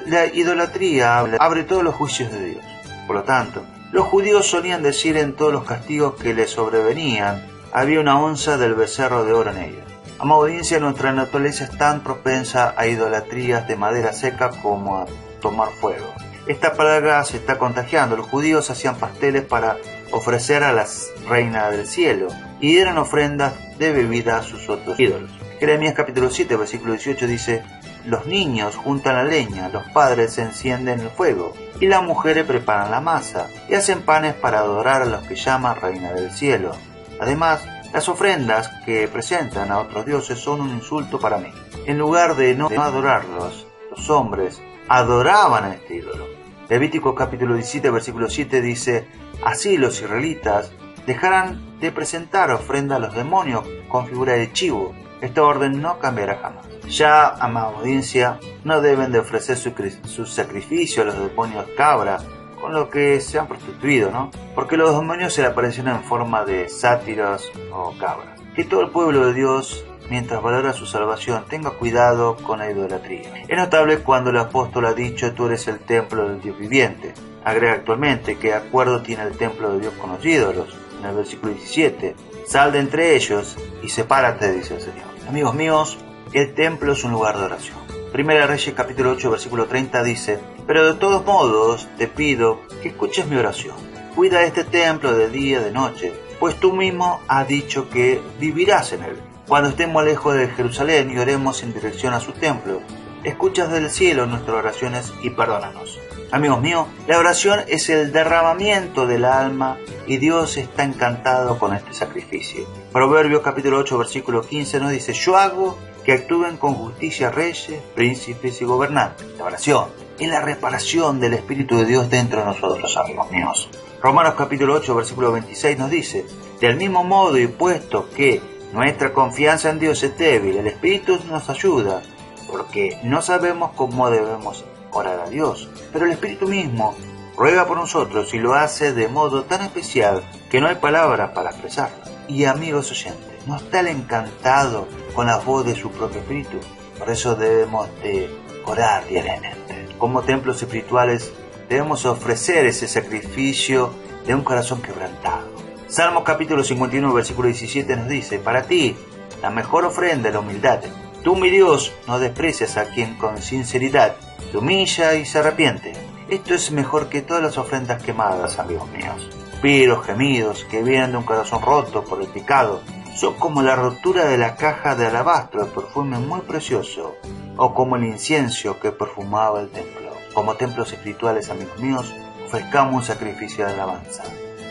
La idolatría abre todos los juicios de Dios. Por lo tanto, los judíos solían decir en todos los castigos que les sobrevenían, había una onza del becerro de oro en ellos. Amada audiencia, nuestra naturaleza es tan propensa a idolatrías de madera seca como a tomar fuego. Esta plaga se está contagiando. Los judíos hacían pasteles para ofrecer a la reina del cielo y dieron ofrendas de bebida a sus otros ídolos. Jeremías capítulo 7, versículo 18 dice: los niños juntan la leña, los padres encienden el fuego y las mujeres preparan la masa y hacen panes para adorar a los que llaman reina del cielo. Además, las ofrendas que presentan a otros dioses son un insulto para mí. En lugar de no adorarlos, los hombres adoraban a este ídolo. Levítico capítulo 17, versículo 7 dice: así los israelitas dejarán de presentar ofrenda a los demonios con figura de chivo. Esta orden no cambiará jamás. Ya, amada audiencia, no deben de ofrecer su sacrificio a los demonios cabra, con lo que se han prostituido, ¿no? Porque los demonios se le aparecen en forma de sátiros o cabras. Que todo el pueblo de Dios, mientras valora su salvación, tenga cuidado con la idolatría. Es notable cuando el apóstol ha dicho: tú eres el templo del Dios viviente. Agrega actualmente: ¿qué acuerdo tiene el templo de Dios con los ídolos? En el versículo 17, sal de entre ellos y sepárate, dice el Señor. Amigos míos, el templo es un lugar de oración. Primera Reyes capítulo 8, versículo 30 dice: pero de todos modos te pido que escuches mi oración. Cuida este templo de día y de noche, pues tú mismo has dicho que vivirás en él. Cuando estemos lejos de Jerusalén y oremos en dirección a su templo, escuchas del cielo nuestras oraciones y perdónanos. Amigos míos, la oración es el derramamiento del alma y Dios está encantado con este sacrificio. Proverbios capítulo 8, versículo 15 nos dice: yo hago que actúen con justicia reyes, príncipes y gobernantes. La oración es la reparación del Espíritu de Dios dentro de nosotros, amigos míos. Romanos capítulo 8, versículo 26 nos dice: del mismo modo y puesto que nuestra confianza en Dios es débil, el Espíritu nos ayuda, porque no sabemos cómo debemos orar a Dios, pero el Espíritu mismo ruega por nosotros y lo hace de modo tan especial que no hay palabras para expresarlo. Y amigos oyentes, ¿no está el encantado con la voz de su propio Espíritu? Por eso debemos de orar diariamente. Como templos espirituales debemos ofrecer ese sacrificio de un corazón quebrantado. Salmos capítulo 51, versículo 17 nos dice: para ti la mejor ofrenda es la humildad. Tú, mi Dios, no desprecias a quien con sinceridad se humilla y se arrepiente. Esto es mejor que todas las ofrendas quemadas, amigos míos. Suspiros, gemidos que vienen de un corazón roto por el pecado son como la rotura de la caja de alabastro de perfume muy precioso, o como el incienso que perfumaba el templo. Como templos espirituales, amigos míos, ofrezcamos un sacrificio de alabanza.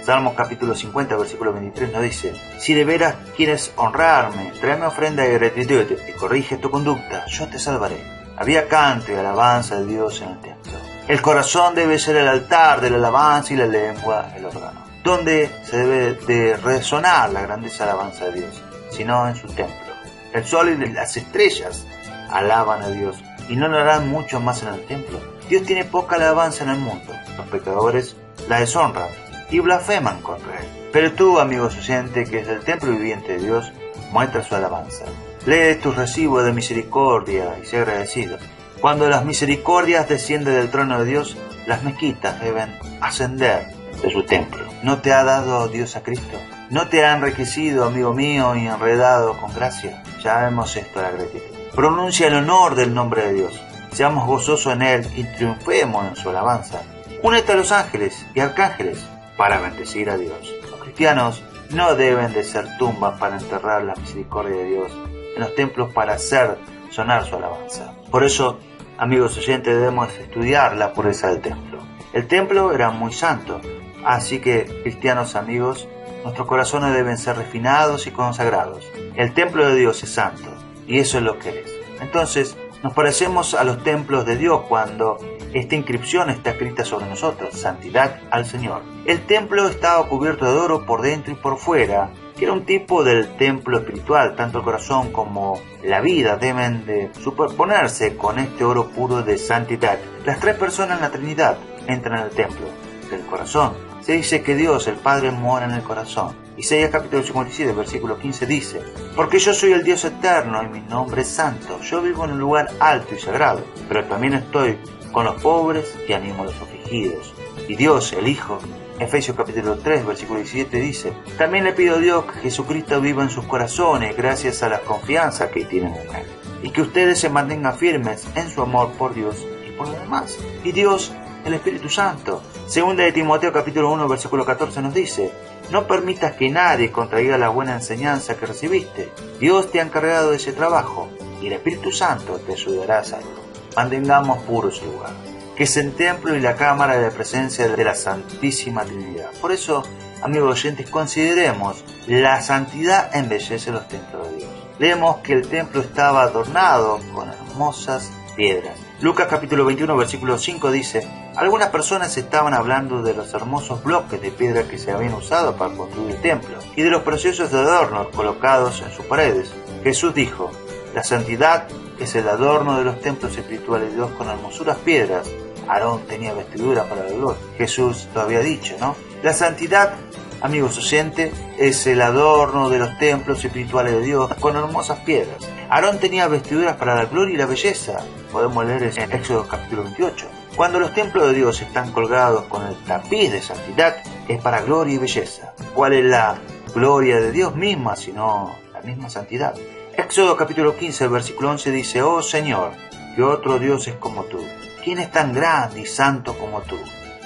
Salmos capítulo 50, versículo 23 nos dice: si de veras quieres honrarme, tráeme ofrenda de gratitud y corrige tu conducta, yo te salvaré. Había canto y alabanza de Dios en el templo. El corazón debe ser el altar de la alabanza y la lengua el órgano, donde se debe de resonar la grandeza alabanza de Dios, sino en su templo. El sol y las estrellas alaban a Dios, y no lo harán mucho más en el templo. Dios tiene poca alabanza en el mundo. Los pecadores la deshonran y blasfeman contra él. Pero tú, amigos oyentes, que es el templo viviente de Dios, muestra su alabanza. Lee tus recibos de misericordia y sé agradecido. Cuando las misericordias descienden del trono de Dios, las mezquitas deben ascender de su templo. ¿No te ha dado Dios a Cristo? ¿No te ha enriquecido, amigo mío, y enredado con gracia? Llamemos esto a la gratitud. Pronuncia el honor del nombre de Dios. Seamos gozosos en Él y triunfemos en su alabanza. Únete a los ángeles y arcángeles para bendecir a Dios. Los cristianos no deben de ser tumbas para enterrar la misericordia de Dios en los templos para hacer sonar su alabanza. Por eso, amigos oyentes, debemos estudiar la pureza del templo. El templo era muy santo, así que, cristianos amigos, nuestros corazones deben ser refinados y consagrados. El templo de Dios es santo, y eso es lo que es. Entonces, nos parecemos a los templos de Dios cuando esta inscripción está escrita sobre nosotros: santidad al Señor. El templo estaba cubierto de oro por dentro y por fuera, que era un tipo del templo espiritual. Tanto el corazón como la vida deben de superponerse con este oro puro de santidad. Las tres personas en la Trinidad entran al templo del corazón. Se dice que Dios, el Padre, mora en el corazón. Isaías capítulo 57, versículo 15 dice: porque yo soy el Dios eterno y mi nombre es santo. Yo vivo en un lugar alto y sagrado, pero también estoy con los pobres y animo a los afligidos. Y Dios, el Hijo, Efesios capítulo 3, versículo 17 dice: también le pido a Dios que Jesucristo viva en sus corazones gracias a la confianza que tienen en Él, y que ustedes se mantengan firmes en su amor por Dios y por los demás. Y Dios, el Espíritu Santo. Segunda de Timoteo capítulo 1, versículo 14 nos dice: no permitas que nadie contradiga la buena enseñanza que recibiste. Dios te ha encargado de ese trabajo y el Espíritu Santo te ayudará a hacerlo. Mantengamos puro ese lugar, que es el templo y la cámara de la presencia de la Santísima Trinidad. Por eso, amigos oyentes, consideremos: la santidad embellece los templos de Dios. Leemos que el templo estaba adornado con hermosas piedras. Lucas capítulo 21, versículo 5 dice: algunas personas estaban hablando de los hermosos bloques de piedra que se habían usado para construir el templo y de los preciosos adornos colocados en sus paredes. Jesús dijo: la santidad es el adorno de los templos espirituales de Dios con hermosuras piedras. Aarón tenía vestidura para la gloria. Jesús lo había dicho, ¿no? La santidad, amigos oyentes, es el adorno de los templos espirituales de Dios con hermosas piedras. Aarón tenía vestiduras para la gloria y la belleza. Podemos leer en Éxodo capítulo 28. Cuando los templos de Dios están colgados con el tapiz de santidad, es para gloria y belleza. ¿Cuál es la gloria de Dios misma, sino la misma santidad? Éxodo capítulo 15, versículo 11 dice: oh Señor, que otro Dios es como tú. ¿Quién es tan grande y santo como tú?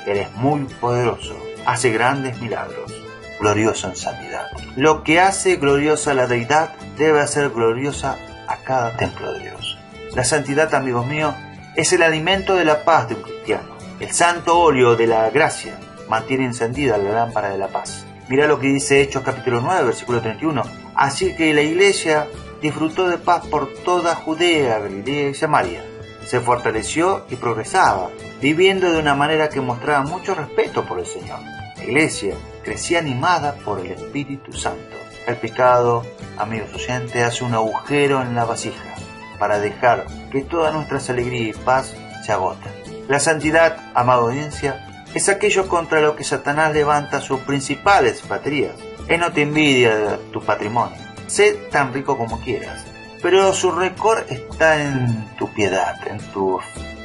Eres muy poderoso, hace grandes milagros, glorioso en santidad. Lo que hace gloriosa la deidad debe hacer gloriosa a cada templo de Dios. La santidad, amigos míos, es el alimento de la paz de un cristiano. El santo óleo de la gracia mantiene encendida la lámpara de la paz. Mirá lo que dice Hechos capítulo 9, versículo 31. Así que la iglesia disfrutó de paz por toda Judea, Galilea y Samaria. Se fortaleció y progresaba, viviendo de una manera que mostraba mucho respeto por el Señor. La iglesia crecía animada por el Espíritu Santo. El pecado, amigos oyentes, hace un agujero en la vasija para dejar que todas nuestras alegrías y paz se agoten. La santidad, amada audiencia, es aquello contra lo que Satanás levanta sus principales baterías. Él no te envidia de tu patrimonio. Sé tan rico como quieras, pero su récord está en tu piedad, en tu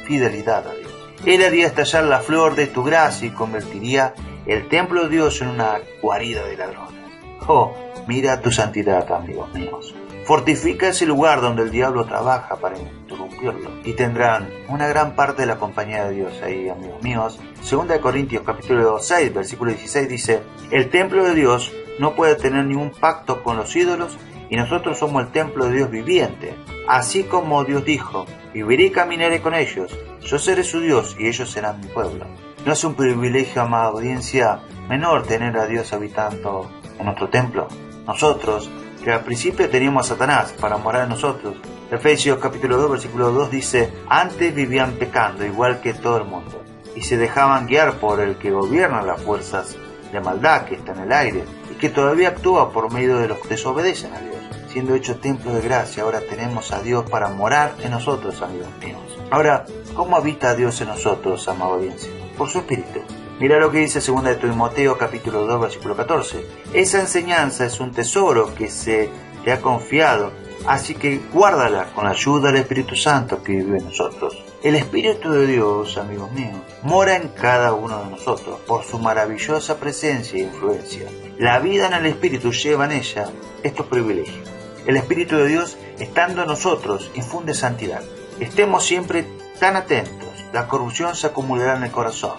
fidelidad a Dios. Él haría estallar la flor de tu gracia y convertiría el templo de Dios en una guarida de ladrones. Oh, mira tu santidad, amigos míos. Fortifica ese lugar donde el diablo trabaja para interrumpirlo, y tendrán una gran parte de la compañía de Dios ahí, amigos míos. Segunda de Corintios capítulo 6, versículo 16 dice: el templo de Dios no puede tener ningún pacto con los ídolos, y nosotros somos el templo de Dios viviente. Así como Dios dijo: viviré y caminaré con ellos, yo seré su Dios y ellos serán mi pueblo. ¿No es un privilegio, amada audiencia, menor tener a Dios habitando en nuestro templo? Nosotros, que al principio teníamos a Satanás para morar en nosotros. Efesios capítulo 2, versículo 2 dice: antes vivían pecando igual que todo el mundo, y se dejaban guiar por el que gobierna las fuerzas de maldad que está en el aire, y que todavía actúa por medio de los que desobedecen a Dios. Siendo hechos templos de gracia, ahora tenemos a Dios para morar en nosotros, amigos míos. Ahora, ¿cómo habita Dios en nosotros, amada audiencia? Por su Espíritu. Mira lo que dice 2 de Timoteo capítulo 2, versículo 14. Esa enseñanza es un tesoro que se te ha confiado, así que guárdala con la ayuda del Espíritu Santo que vive en nosotros. El Espíritu de Dios, amigos míos, mora en cada uno de nosotros por su maravillosa presencia e influencia. La vida en el Espíritu lleva en ella estos privilegios. El Espíritu de Dios, estando en nosotros, infunde santidad. Estemos siempre tan atentos, la corrupción se acumulará en el corazón.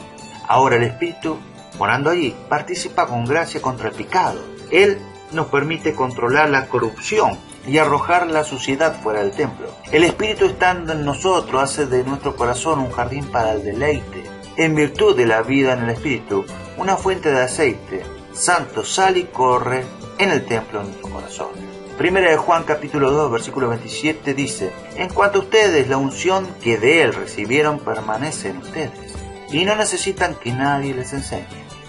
Ahora el Espíritu, morando allí, participa con gracia contra el pecado. Él nos permite controlar la corrupción y arrojar la suciedad fuera del templo. El Espíritu, estando en nosotros, hace de nuestro corazón un jardín para el deleite. En virtud de la vida en el Espíritu, una fuente de aceite santo sale y corre en el templo de nuestro corazón. Primera de Juan capítulo 2, versículo 27 dice: en cuanto a ustedes, la unción que de Él recibieron permanece en ustedes, y no necesitan que nadie les enseñe.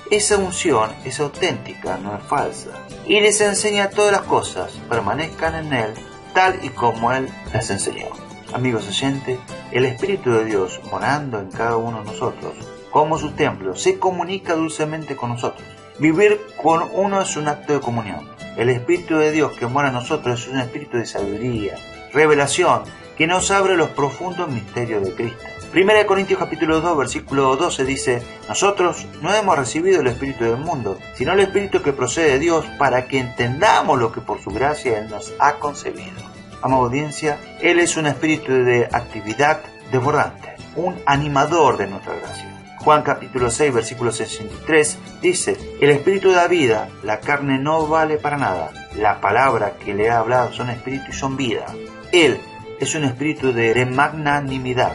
Esa unción es auténtica, no es falsa, y les enseña todas las cosas. Permanezcan en Él, tal y como Él les enseñó. Amigos oyentes, el Espíritu de Dios, morando en cada uno de nosotros, como su templo, se comunica dulcemente con nosotros. Vivir con uno es un acto de comunión. El Espíritu de Dios que mora en nosotros es un espíritu de sabiduría, revelación, que nos abre los profundos misterios de Cristo. 1 Corintios capítulo 2, versículo 12 dice: nosotros no hemos recibido el espíritu del mundo, sino el espíritu que procede de Dios, para que entendamos lo que por su gracia Él nos ha concebido. Amada audiencia, Él es un espíritu de actividad desbordante, un animador de nuestra gracia. Juan capítulo 6, versículo 63 dice: el espíritu da vida, la carne no vale para nada. La palabra que le ha hablado son espíritu y son vida. Él es un espíritu de magnanimidad,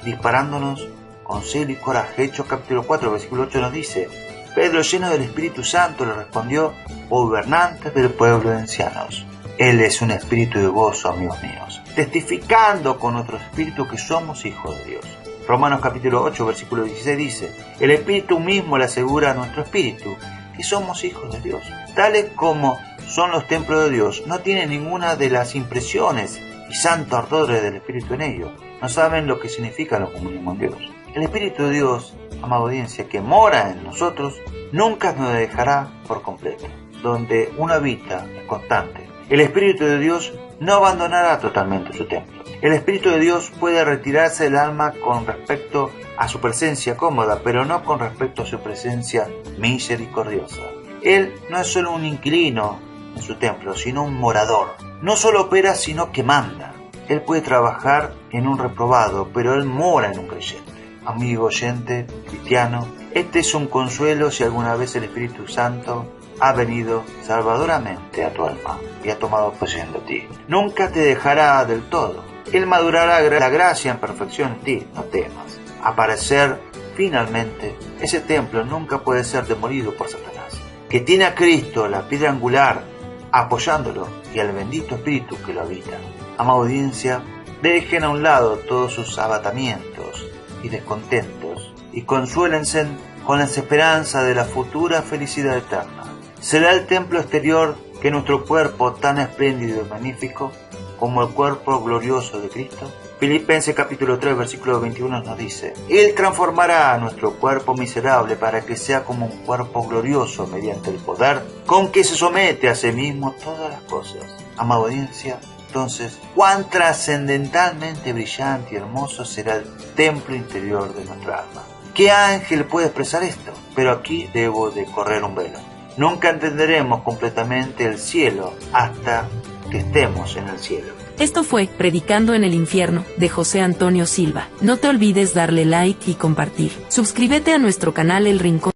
disparándonos con celo y coraje. Hechos capítulo 4, versículo 8 nos dice: Pedro, lleno del Espíritu Santo, le respondió: gobernantes del pueblo de ancianos. Él es un espíritu de gozo, amigos míos, testificando con nuestro espíritu que somos hijos de Dios. Romanos capítulo 8, versículo 16 dice: el Espíritu mismo le asegura a nuestro espíritu que somos hijos de Dios. Tales como son los templos de Dios, no tienen ninguna de las impresiones y santos ardores del Espíritu en ellos. No saben lo que significa la comunión con Dios. El Espíritu de Dios, amada audiencia, que mora en nosotros, nunca nos dejará por completo. Donde uno habita es constante. El Espíritu de Dios no abandonará totalmente su templo. El Espíritu de Dios puede retirarse del alma con respecto a su presencia cómoda, pero no con respecto a su presencia misericordiosa. Él no es solo un inquilino en su templo, sino un morador. No solo opera, sino que manda. Él puede trabajar en un reprobado, pero Él mora en un creyente. Amigo oyente, cristiano, este es un consuelo si alguna vez el Espíritu Santo ha venido salvadoramente a tu alma y ha tomado posesión de ti. Nunca te dejará del todo. Él madurará la gracia en perfección en ti, no temas. Aparecer finalmente, ese templo nunca puede ser demolido por Satanás, que tiene a Cristo, la piedra angular, apoyándolo, y al bendito Espíritu que lo habita. Amada audiencia, dejen a un lado todos sus abatamientos y descontentos y consuélense con la esperanza de la futura felicidad eterna. Será el templo exterior que nuestro cuerpo tan espléndido y magnífico como el cuerpo glorioso de Cristo. Filipenses capítulo 3 versículo 21 nos dice: Él transformará nuestro cuerpo miserable para que sea como un cuerpo glorioso mediante el poder con que se somete a sí mismo todas las cosas. Amada audiencia, entonces, cuán trascendentalmente brillante y hermoso será el templo interior de nuestra alma. ¿Qué ángel puede expresar esto? Pero aquí debo de correr un velo. Nunca entenderemos completamente el cielo hasta que estemos en el cielo. Esto fue Predicando en el Infierno, de José Antonio Silva. No te olvides darle like y compartir. Suscríbete a nuestro canal El Rincón.